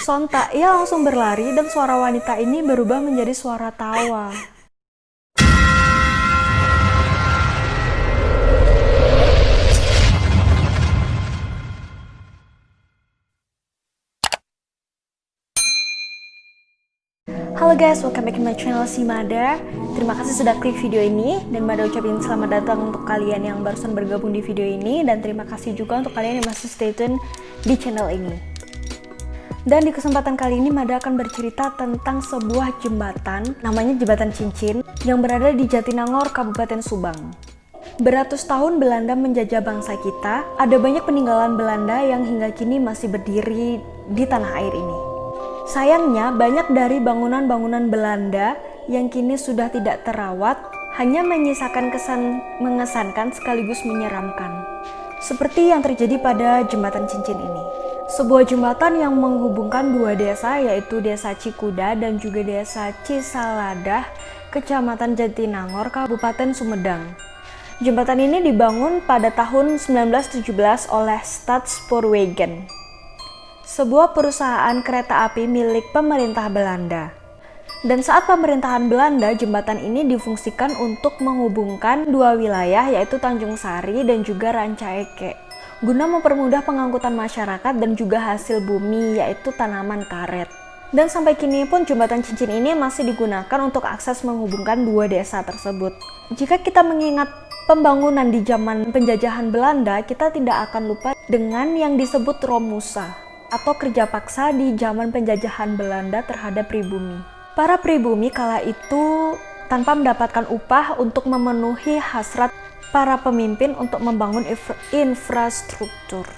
Sontak ia langsung berlari dan suara wanita ini berubah menjadi suara tawa. Halo guys, welcome back to my channel si Mada. Terima kasih sudah klik video ini, dan Mada ucapin selamat datang untuk kalian yang barusan bergabung di video ini, dan terima kasih juga untuk kalian yang masih stay tune di channel ini. Dan di kesempatan kali ini Mada akan bercerita tentang sebuah jembatan, namanya Jembatan Cincin, yang berada di Jatinangor, Kabupaten Subang. Beratus tahun Belanda menjajah bangsa kita, ada banyak peninggalan Belanda yang hingga kini masih berdiri di tanah air ini. Sayangnya, banyak dari bangunan-bangunan Belanda yang kini sudah tidak terawat hanya menyisakan kesan mengesankan sekaligus menyeramkan. Seperti yang terjadi pada Jembatan Cincin ini. Sebuah jembatan yang menghubungkan dua desa, yaitu Desa Cikuda dan juga Desa Cisaladah, Kecamatan Jatinangor, Kabupaten Sumedang. Jembatan ini dibangun pada tahun 1917 oleh Staatspoorwegen, sebuah perusahaan kereta api milik pemerintah Belanda. Dan saat pemerintahan Belanda, jembatan ini difungsikan untuk menghubungkan dua wilayah, yaitu Tanjung Sari dan juga Ranca Ekek, guna mempermudah pengangkutan masyarakat dan juga hasil bumi, yaitu tanaman karet. Dan sampai kini pun Jembatan Cincin ini masih digunakan untuk akses menghubungkan dua desa tersebut. Jika kita mengingat pembangunan di zaman penjajahan Belanda, kita tidak akan lupa dengan yang disebut Romusa, atau kerja paksa di zaman penjajahan Belanda terhadap pribumi. Para pribumi kala itu tanpa mendapatkan upah untuk memenuhi hasrat para pemimpin untuk membangun infrastruktur.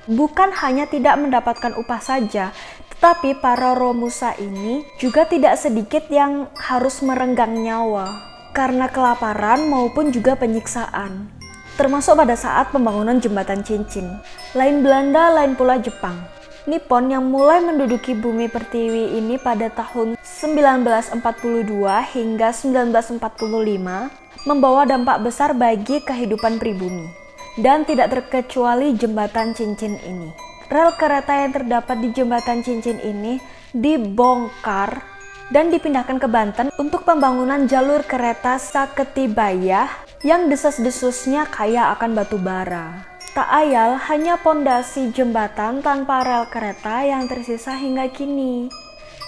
Bukan hanya tidak mendapatkan upah saja, tetapi para Romusa ini juga tidak sedikit yang harus merenggang nyawa karena kelaparan maupun juga penyiksaan. Termasuk pada saat pembangunan Jembatan Cincin. Lain Belanda, lain pula Jepang. Nippon yang mulai menduduki bumi pertiwi ini pada tahun 1942 hingga 1945 membawa dampak besar bagi kehidupan pribumi. Dan tidak terkecuali Jembatan Cincin ini. Rel kereta yang terdapat di Jembatan Cincin ini dibongkar dan dipindahkan ke Banten untuk pembangunan jalur kereta Saketibaya yang desas-desusnya kaya akan batu bara. Tak ayal, hanya pondasi jembatan tanpa rel kereta yang tersisa hingga kini.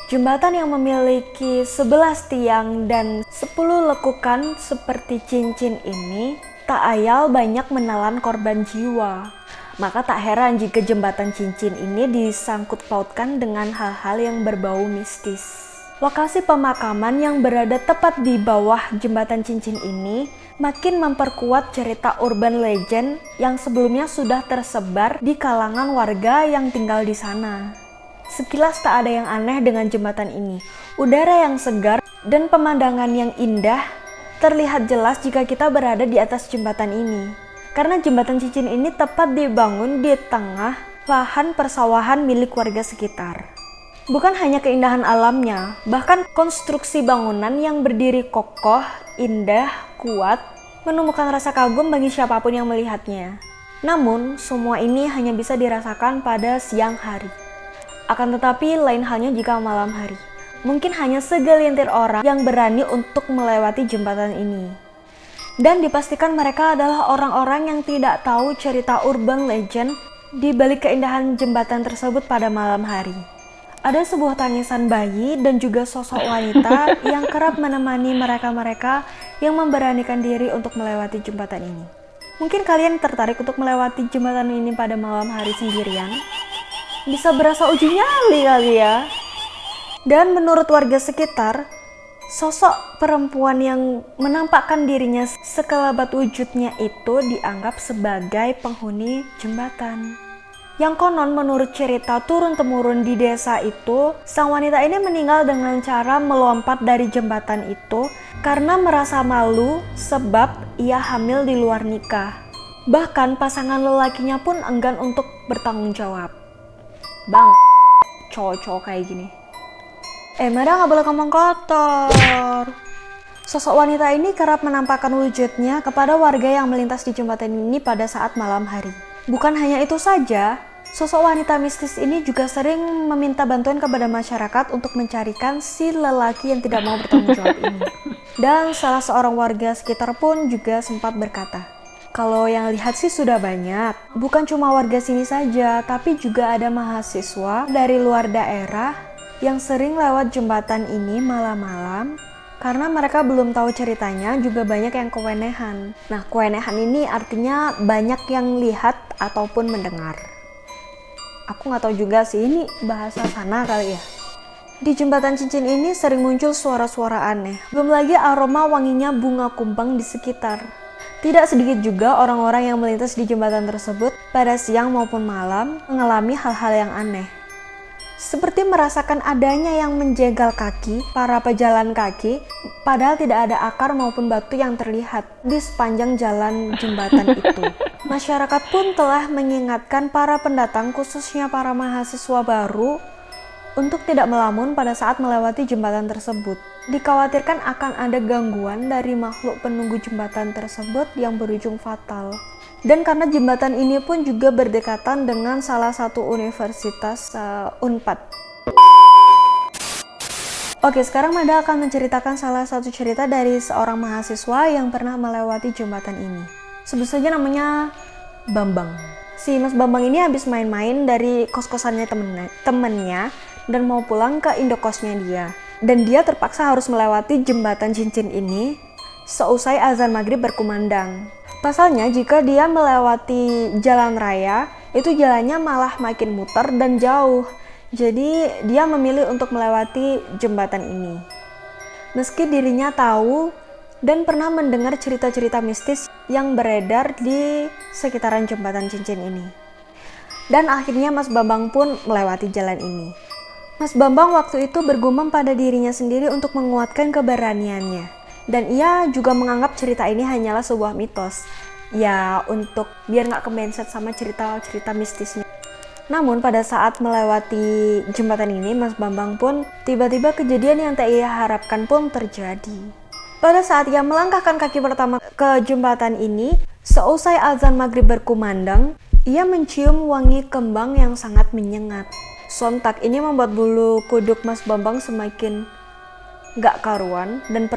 Jembatan yang memiliki 11 tiang dan 10 lekukan seperti cincin ini, tak ayal banyak menelan korban jiwa. Maka tak heran jika Jembatan Cincin ini disangkut pautkan dengan hal-hal yang berbau mistis. Lokasi pemakaman yang berada tepat di bawah Jembatan Cincin ini makin memperkuat cerita urban legend yang sebelumnya sudah tersebar di kalangan warga yang tinggal di sana. Sekilas tak ada yang aneh dengan jembatan ini. Udara yang segar dan pemandangan yang indah terlihat jelas jika kita berada di atas jembatan ini. Karena Jembatan Cincin ini tepat dibangun di tengah lahan persawahan milik warga sekitar. Bukan hanya keindahan alamnya, bahkan konstruksi bangunan yang berdiri kokoh, indah, kuat, menemukan rasa kagum bagi siapapun yang melihatnya. Namun, semua ini hanya bisa dirasakan pada siang hari. Akan tetapi, lain halnya jika malam hari. Mungkin hanya segelintir orang yang berani untuk melewati jembatan ini. Dan dipastikan mereka adalah orang-orang yang tidak tahu cerita urban legend di balik keindahan jembatan tersebut pada malam hari. Ada sebuah tangisan bayi dan juga sosok wanita yang kerap menemani mereka-mereka yang memberanikan diri untuk melewati jembatan ini. Mungkin kalian tertarik untuk melewati jembatan ini pada malam hari sendirian? Bisa berasa uji nyali kali ya. Dan menurut warga sekitar, sosok perempuan yang menampakkan dirinya sekelebat wujudnya itu dianggap sebagai penghuni jembatan. Yang konon menurut cerita turun-temurun di desa itu, sang wanita ini meninggal dengan cara melompat dari jembatan itu karena merasa malu sebab ia hamil di luar nikah. Bahkan pasangan lelakinya pun enggan untuk bertanggung jawab. Bang, cowok-cowok kayak gini. Mada gak boleh ngomong kotor. Sosok wanita ini kerap menampakkan wujudnya kepada warga yang melintas di jembatan ini pada saat malam hari. Bukan hanya itu saja, Sosok wanita mistis ini juga sering meminta bantuan kepada masyarakat untuk mencarikan si lelaki yang tidak mau bertanggung jawab ini. Dan salah seorang warga sekitar pun juga sempat berkata, kalau yang lihat sih sudah banyak, bukan cuma warga sini saja, tapi juga ada mahasiswa dari luar daerah yang sering lewat jembatan ini malam-malam. Karena mereka belum tahu ceritanya, juga banyak yang kewenehan. Nah, kewenehan ini artinya banyak yang lihat ataupun mendengar. Aku nggak tahu juga sih, ini bahasa sana kali ya. Di jembatan cincin ini sering muncul suara-suara aneh. Belum lagi aroma wanginya bunga kumbang di sekitar. Tidak sedikit juga orang-orang yang melintas di jembatan tersebut pada siang maupun malam mengalami hal-hal yang aneh. Seperti merasakan adanya yang menjegal kaki para pejalan kaki, padahal tidak ada akar maupun batu yang terlihat di sepanjang jalan jembatan itu. Masyarakat pun telah mengingatkan para pendatang, khususnya para mahasiswa baru, untuk tidak melamun pada saat melewati jembatan tersebut. Dikhawatirkan akan ada gangguan dari makhluk penunggu jembatan tersebut yang berujung fatal. Dan karena jembatan ini pun juga berdekatan dengan salah satu universitas Unpad. Oke, sekarang Mada akan menceritakan salah satu cerita dari seorang mahasiswa yang pernah melewati jembatan ini. Sebut saja namanya Bambang. Si Mas Bambang ini habis main-main dari kos-kosannya temennya dan mau pulang ke indokosnya dia. Dan dia terpaksa harus melewati jembatan cincin ini seusai azan maghrib berkumandang. Pasalnya, jika dia melewati jalan raya, itu jalannya malah makin muter dan jauh. Jadi, dia memilih untuk melewati jembatan ini. Meski dirinya tahu dan pernah mendengar cerita-cerita mistis yang beredar di sekitaran jembatan cincin ini. Dan akhirnya Mas Bambang pun melewati jalan ini. Mas Bambang waktu itu bergumam pada dirinya sendiri untuk menguatkan keberaniannya. Dan ia juga menganggap cerita ini hanyalah sebuah mitos. Ya, untuk biar nggak kebenset sama cerita-cerita mistisnya. Namun pada saat melewati jembatan ini, Mas Bambang pun tiba-tiba kejadian yang tak ia harapkan pun terjadi. Pada saat ia melangkahkan kaki pertama ke jembatan ini, seusai azan maghrib berkumandang, ia mencium wangi kembang yang sangat menyengat. Sontak ini membuat bulu kuduk Mas Bambang semakin gak karuan dan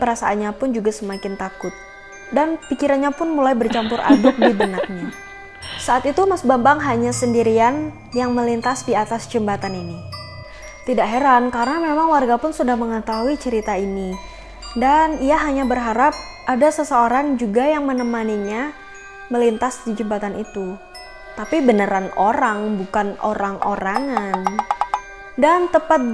perasaannya pun juga semakin takut. Dan pikirannya pun mulai bercampur aduk di benaknya. Saat itu Mas Bambang hanya sendirian yang melintas di atas jembatan ini. Tidak heran karena memang warga pun sudah mengetahui cerita ini. Dan ia hanya berharap ada seseorang juga yang menemaninya melintas di jembatan itu. Tapi beneran orang, bukan orang-orangan. Dan tepat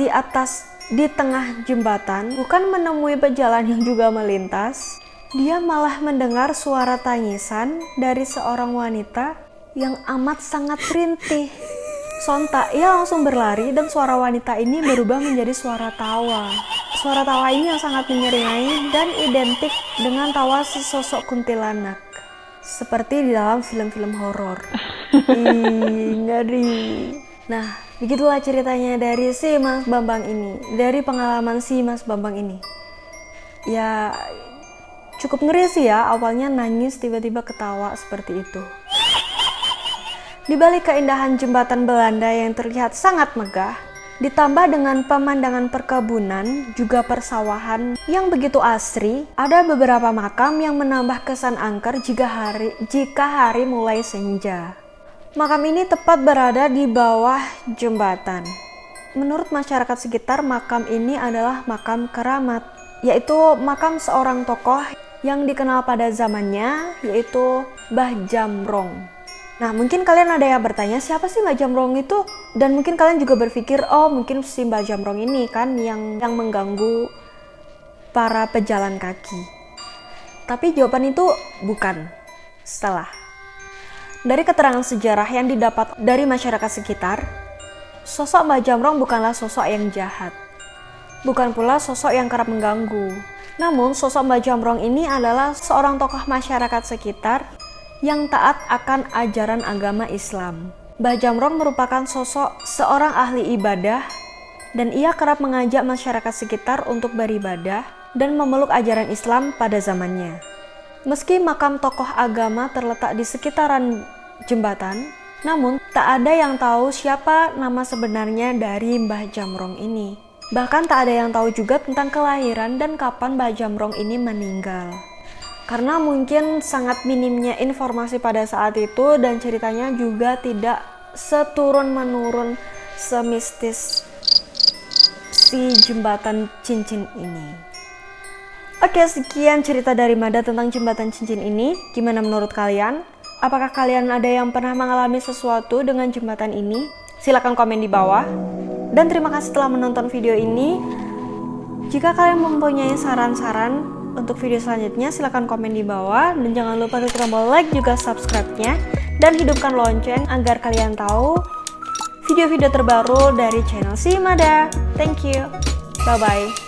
di tengah jembatan, bukan menemui pejalan yang juga melintas, dia malah mendengar suara tangisan dari seorang wanita yang amat sangat rintih. Sontak ia langsung berlari dan suara wanita ini berubah menjadi suara tawa. Suara tawa ini yang sangat menyeringai dan identik dengan tawa sesosok kuntilanak, seperti di dalam film-film horor. Ngeri. Nah, begitulah ceritanya dari si Mas Bambang ini, dari pengalaman si Mas Bambang ini. Ya, cukup ngeri sih ya, awalnya nangis tiba-tiba ketawa seperti itu. Di balik keindahan jembatan Belanda yang terlihat sangat megah, ditambah dengan pemandangan perkebunan juga persawahan yang begitu asri, ada beberapa makam yang menambah kesan angker jika hari mulai senja. Makam ini tepat berada di bawah jembatan. Menurut masyarakat sekitar, makam ini adalah makam keramat, yaitu makam seorang tokoh yang dikenal pada zamannya, yaitu Mbah Jamrong. Nah, mungkin kalian ada yang bertanya, siapa sih Mbah Jamrong itu? Dan mungkin kalian juga berpikir, oh mungkin si Mbah Jamrong ini kan yang mengganggu para pejalan kaki. Tapi jawaban itu bukan. Salah. Dari keterangan sejarah yang didapat dari masyarakat sekitar, sosok Mbah Jamrong bukanlah sosok yang jahat. Bukan pula sosok yang kerap mengganggu. Namun, sosok Mbah Jamrong ini adalah seorang tokoh masyarakat sekitar yang taat akan ajaran agama Islam. Mbah Jamrong merupakan sosok seorang ahli ibadah dan ia kerap mengajak masyarakat sekitar untuk beribadah dan memeluk ajaran Islam pada zamannya. Meski makam tokoh agama terletak di sekitaran jembatan, Namun, tak ada yang tahu siapa nama sebenarnya dari Mbah Jamrong ini. Bahkan tak ada yang tahu juga tentang kelahiran dan kapan Mbah Jamrong ini meninggal. Karena mungkin sangat minimnya informasi pada saat itu dan ceritanya juga tidak seturun-menurun semistis si jembatan cincin ini. Oke, sekian cerita dari Mada tentang jembatan cincin ini. Gimana menurut kalian? Apakah kalian ada yang pernah mengalami sesuatu dengan jembatan ini? Silahkan komen di bawah. Dan terima kasih telah menonton video ini. Jika kalian mempunyai saran-saran untuk video selanjutnya, silahkan komen di bawah. Dan jangan lupa tekan tombol like juga subscribe-nya. Dan hidupkan lonceng agar kalian tahu video-video terbaru dari channel Si Mada. Thank you. Bye-bye.